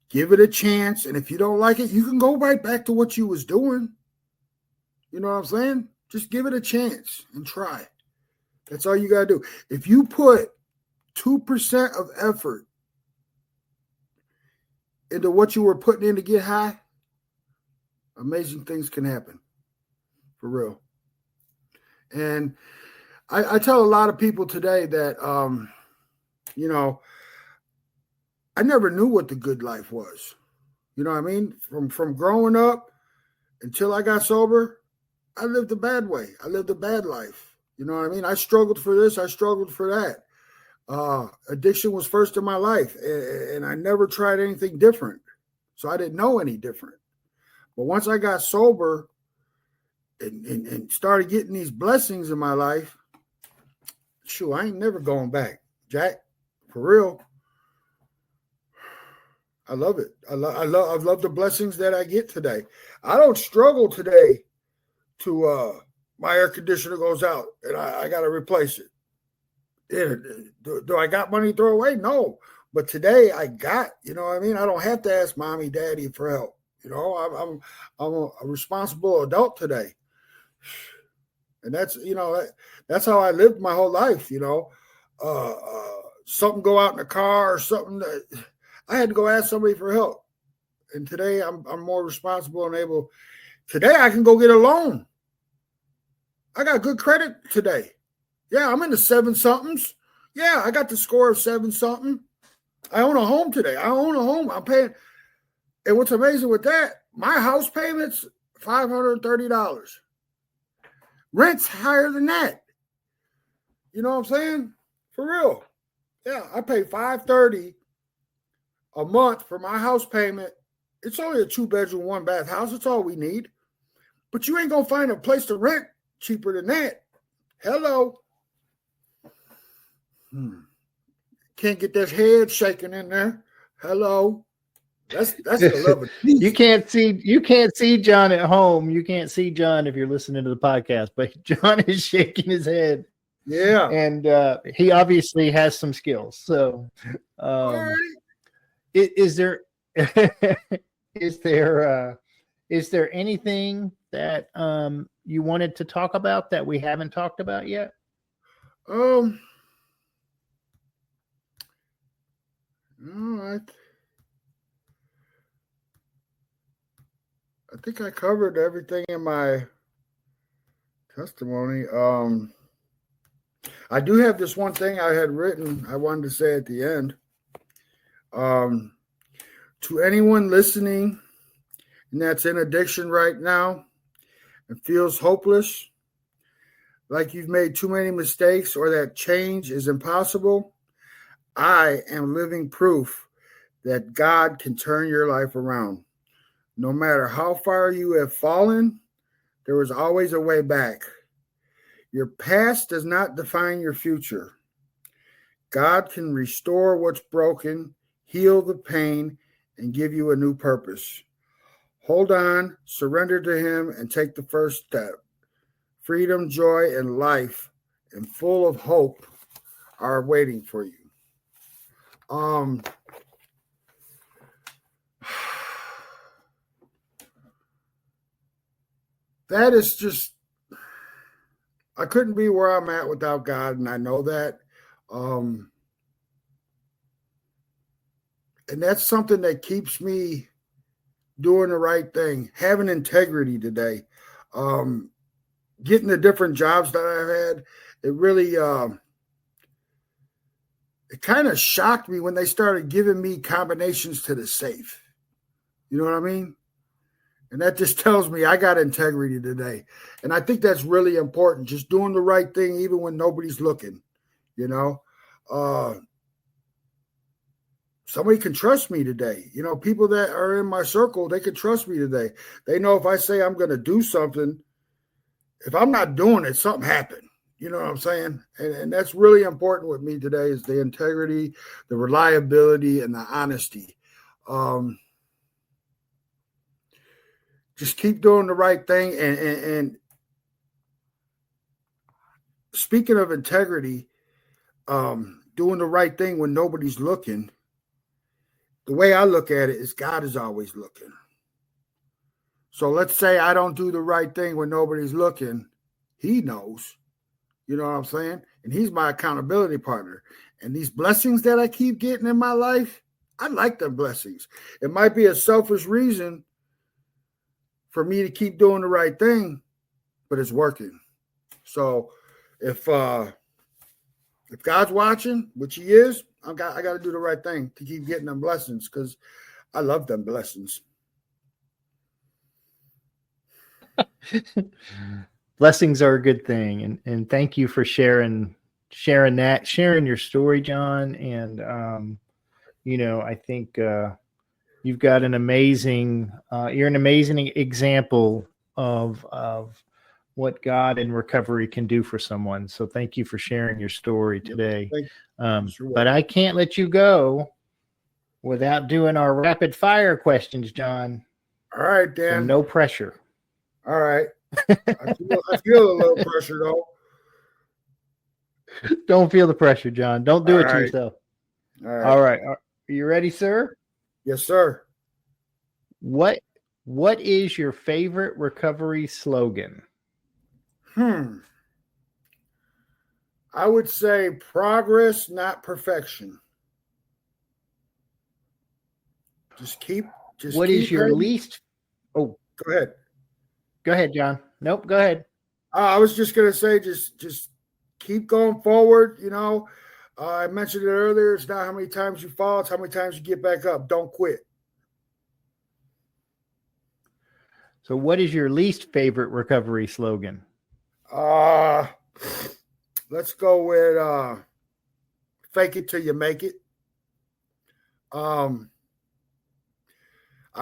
give it a chance, and if you don't like it, you can go right back to what you was doing. You know what I'm saying? Just give it a chance and try. That's all you got to do. If you put 2% of effort into what you were putting in to get high, amazing things can happen. For real. And I tell a lot of people today that, I never knew what the good life was. You know what I mean? From growing up until I got sober, I lived a bad way. I lived a bad life. You know what I mean? I struggled for this. I struggled for that. Addiction was first in my life, and I never tried anything different. So I didn't know any different. But once I got sober and started getting these blessings in my life, shoot, I ain't never going back, Jack. For real. I love it. I love the blessings that I get today. I don't struggle today to my air conditioner goes out and I got to replace it. Do I got money to throw away? No. But today I got, you know what I mean? I don't have to ask mommy, daddy for help. I'm a responsible adult today. And that's how I lived my whole life, something go out in the car or something that I had to go ask somebody for help. And today I'm more responsible and able. Today I can go get a loan. I got good credit today. Yeah, I'm in the 7-somethings. Yeah, I got the score of 7-something. I own a home today. I own a home. I'm paying. And what's amazing with that, my house payment's $530. Rent's higher than that. You know what I'm saying? For real. Yeah, I pay $530 a month for my house payment. It's only a 2-bedroom, 1-bath house. It's all we need. But you ain't going to find a place to rent cheaper than that. Hello. Can't get that head shaking in there. Hello. That's the love of peace. You can't see John at home. You can't see John if you're listening to the podcast, but John is shaking his head. Yeah. And he obviously has some skills. So is there is there anything that you wanted to talk about that we haven't talked about yet? No, I think I covered everything in my testimony. I do have this one thing I had written I wanted to say at the end. To anyone listening and that's in addiction right now and feels hopeless, like you've made too many mistakes or that change is impossible, I am living proof that God can turn your life around. No matter how far you have fallen, there is always a way back. Your past does not define your future. God can restore what's broken, heal the pain, and give you a new purpose. Hold on, surrender to Him, and take the first step. Freedom, joy, and life, and full of hope, are waiting for you. that is just, I couldn't be where I'm at without God, and I know that. Um, and that's something that keeps me doing the right thing, having integrity today, um, getting the different jobs that I've had. It really, it kind of shocked me when they started giving me combinations to the safe. You know what I mean? And that just tells me I got integrity today. And I think that's really important, just doing the right thing even when nobody's looking, you know. Somebody can trust me today. You know, people that are in my circle, they can trust me today. They know if I say I'm going to do something, if I'm not doing it, something happened. You know what I'm saying? And that's really important with me today is the integrity, the reliability, and the honesty. Um, just keep doing the right thing. And speaking of integrity, doing the right thing when nobody's looking, the way I look at it is God is always looking. So let's say I don't do the right thing when nobody's looking. He knows. You know what I'm saying? And he's my accountability partner. And these blessings that I keep getting in my life, I like them blessings. It might be a selfish reason for me to keep doing the right thing, but it's working. So if God's watching, which he is, I got to do the right thing to keep getting them blessings because I love them blessings. Blessings are a good thing, and thank you for sharing your story, John. And I think you've got an amazing you're an amazing example of what God and recovery can do for someone. So thank you for sharing your story today. But I can't let you go without doing our rapid fire questions, John. All right, Dan. So no pressure. All right. I feel a little pressure though. Don't feel the pressure, John. Don't do it to yourself. All right. Are you ready, sir? Yes, sir. What is your favorite recovery slogan? I would say progress, not perfection. What is your least? Oh, go ahead. Go ahead, John. Nope, go ahead. I was just going to say, just keep going forward. You know, I mentioned it earlier. It's not how many times you fall; it's how many times you get back up. Don't quit. So, what is your least favorite recovery slogan? Let's go with fake it till you make it. I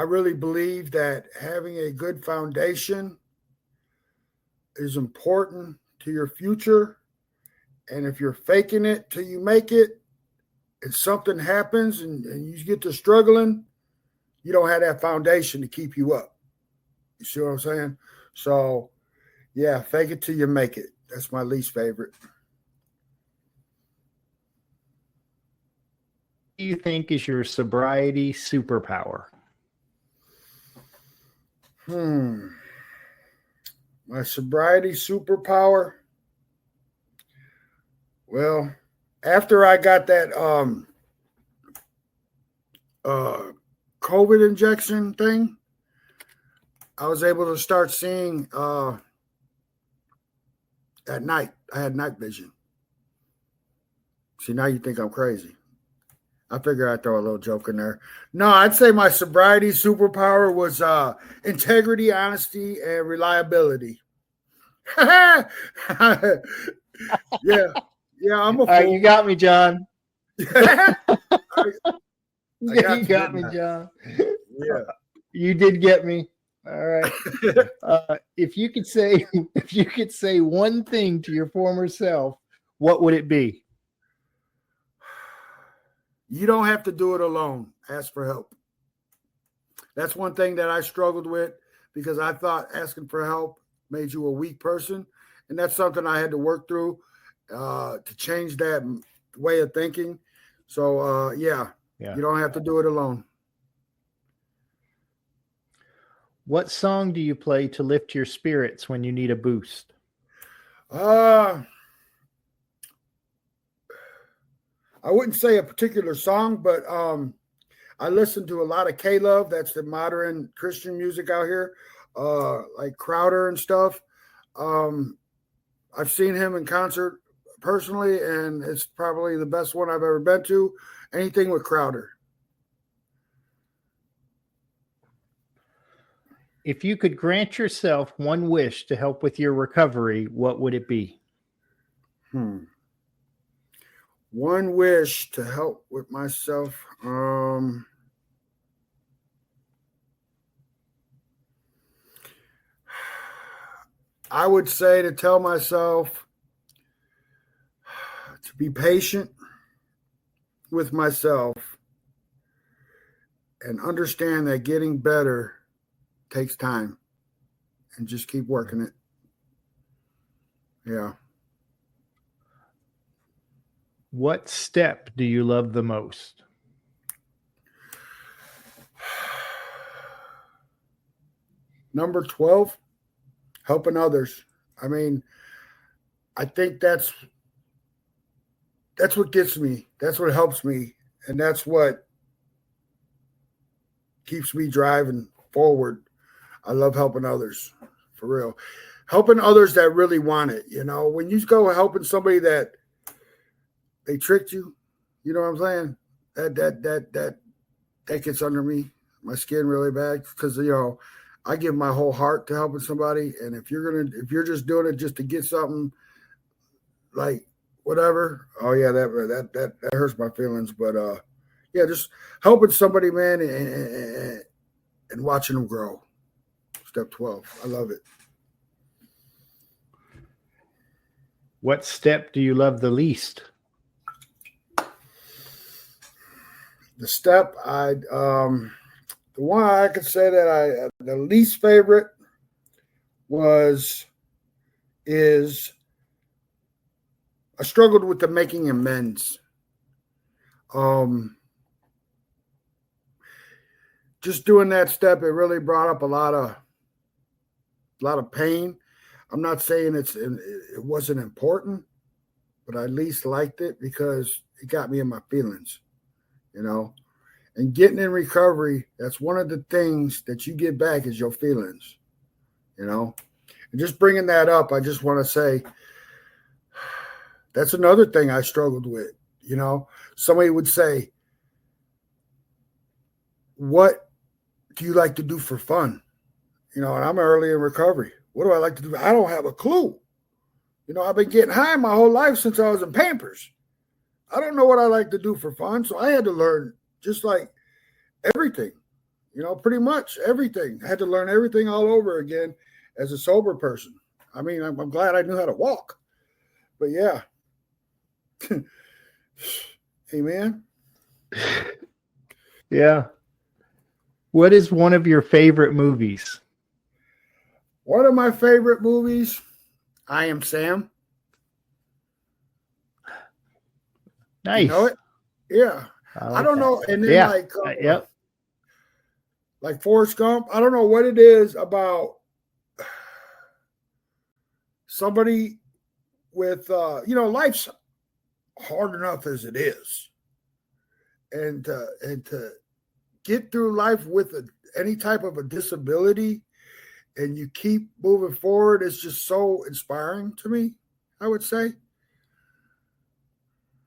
really believe that having a good foundation is important to your future. And if you're faking it till you make it, and something happens and you get to struggling, you don't have that foundation to keep you up. You see what I'm saying? So, yeah, fake it till you make it. That's my least favorite. What do you think is your sobriety superpower? My sobriety superpower? Well, after I got that COVID injection thing, I was able to start seeing at night. I had night vision. See, now you think I'm crazy. I figure I'd throw a little joke in there. No, I'd say my sobriety superpower was integrity, honesty, and reliability. Yeah, I'm a fool. You got me, John. You got me, John. Yeah, you did get me. All right. If you could say one thing to your former self, what would it be? You don't have to do it alone. Ask for help. That's one thing that I struggled with because I thought asking for help made you a weak person. And that's something I had to work through to change that way of thinking. So, you don't have to do it alone. What song do you play to lift your spirits when you need a boost? Uh, I wouldn't say a particular song, but I listen to a lot of K-Love. That's the modern Christian music out here, like Crowder and stuff. Um, I've seen him in concert personally, and it's probably the best one I've ever been to. Anything with Crowder. If you could grant yourself one wish to help with your recovery, what would it be? One wish to help with myself. I would say to tell myself to be patient with myself and understand that getting better takes time and just keep working it. Yeah. What step do you love the most? Number 12, helping others. I mean, I think that's what gets me. That's what helps me. And that's what keeps me driving forward. I love helping others, for real. Helping others that really want it. You know, when you go helping somebody that they tricked you, you know what I'm saying? That gets under me, my skin really bad, because I give my whole heart to helping somebody. And if you're just doing it just to get something, like whatever, oh yeah, that hurts my feelings. But yeah, just helping somebody, man, and watching them grow. Step 12. I love it. What step do you love the least? The step the one I could say that the least favorite is I struggled with the making amends. Just doing that step, it really brought up a lot of pain. I'm not saying it wasn't important, but I at least liked it because it got me in my feelings, And getting in recovery, that's one of the things that you get back is your feelings, And just bringing that up, I just want to say that's another thing I struggled with. Somebody would say, what do you like to do for fun? And I'm early in recovery. What do I like to do? I don't have a clue. I've been getting high my whole life since I was in Pampers. I don't know what I like to do for fun. So I had to learn just like everything, pretty much everything. I had to learn everything all over again as a sober person. I mean, I'm glad I knew how to walk. But yeah. Amen. Yeah. What is one of your favorite movies? One of my favorite movies, I Am Sam. Nice. You know it? Yeah. I don't know. And then yep. Like Forrest Gump, I don't know what it is about somebody with, life's hard enough as it is. And to get through life with any type of a disability and you keep moving forward, it's just so inspiring to me, I would say.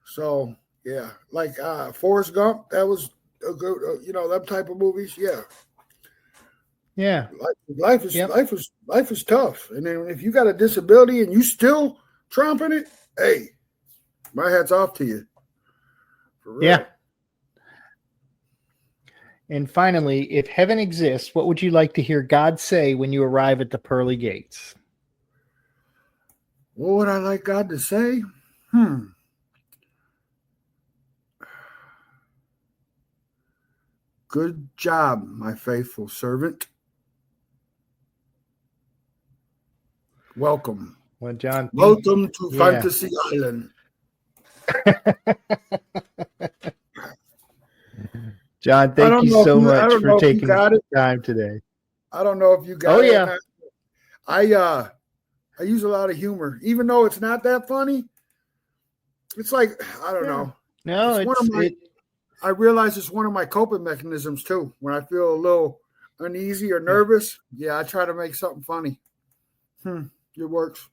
So, yeah, like Forrest Gump, that was a good, that type of movies. Yeah. Yeah. Life is tough. And then if you got a disability and you still tromping it, hey, my hat's off to you. For real. Yeah. And finally, if heaven exists, what would you like to hear God say when you arrive at the pearly gates? What would I like God to say? Good job, my faithful servant. Welcome. Well, John, welcome to Fantasy Island. John, thank you so much for taking the time today. I don't know if you got Oh it or yeah. not. I use a lot of humor, even though it's not that funny. It's like, I don't know. No, It's one of my. I realize it's one of my coping mechanisms too. When I feel a little uneasy or nervous, I try to make something funny. It works.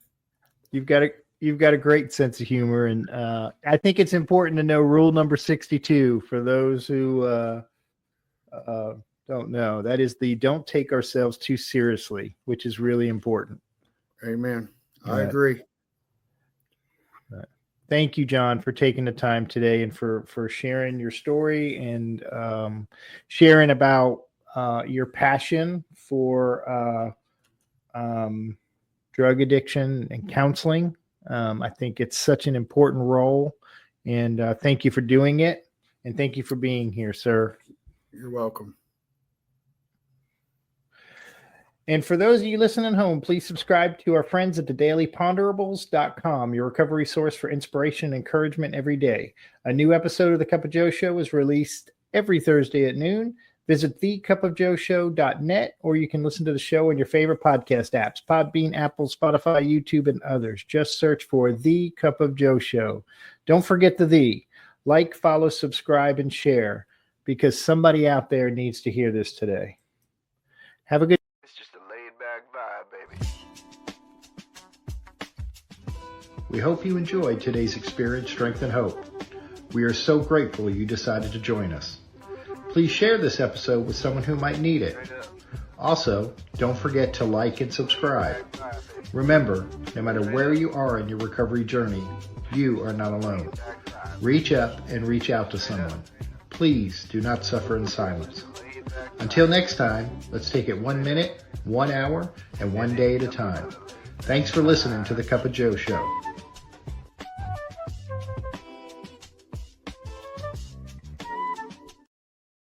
You've got a great sense of humor, and I think it's important to know rule number 62 for those who don't know. That is the don't take ourselves too seriously, which is really important. Amen. I agree. Thank you, John, for taking the time today and for sharing your story and sharing about your passion for drug addiction and counseling. I think it's such an important role, and thank you for doing it, and thank you for being here, sir. You're welcome. And for those of you listening at home, please subscribe to our friends at the dailyponderables.com, your recovery source for inspiration and encouragement every day. A new episode of The Cup of Joe Show is released every Thursday at noon. Visit thecupofjoeshow.net, or you can listen to the show on your favorite podcast apps, Podbean, Apple, Spotify, YouTube, and others. Just search for The Cup of Joe Show. Don't forget the. Like, follow, subscribe, and share, because somebody out there needs to hear this today. Have a good Baby. We hope you enjoyed today's Experience, Strength, and Hope. We are so grateful you decided to join us. Please share this episode with someone who might need it. Also, don't forget to like and subscribe. Remember, no matter where you are in your recovery journey, you are not alone. Reach up and reach out to someone. Please do not suffer in silence. Until next time, let's take it 1 minute, 1 hour, and 1 day at a time. Thanks for listening to The Cup of Joe Show.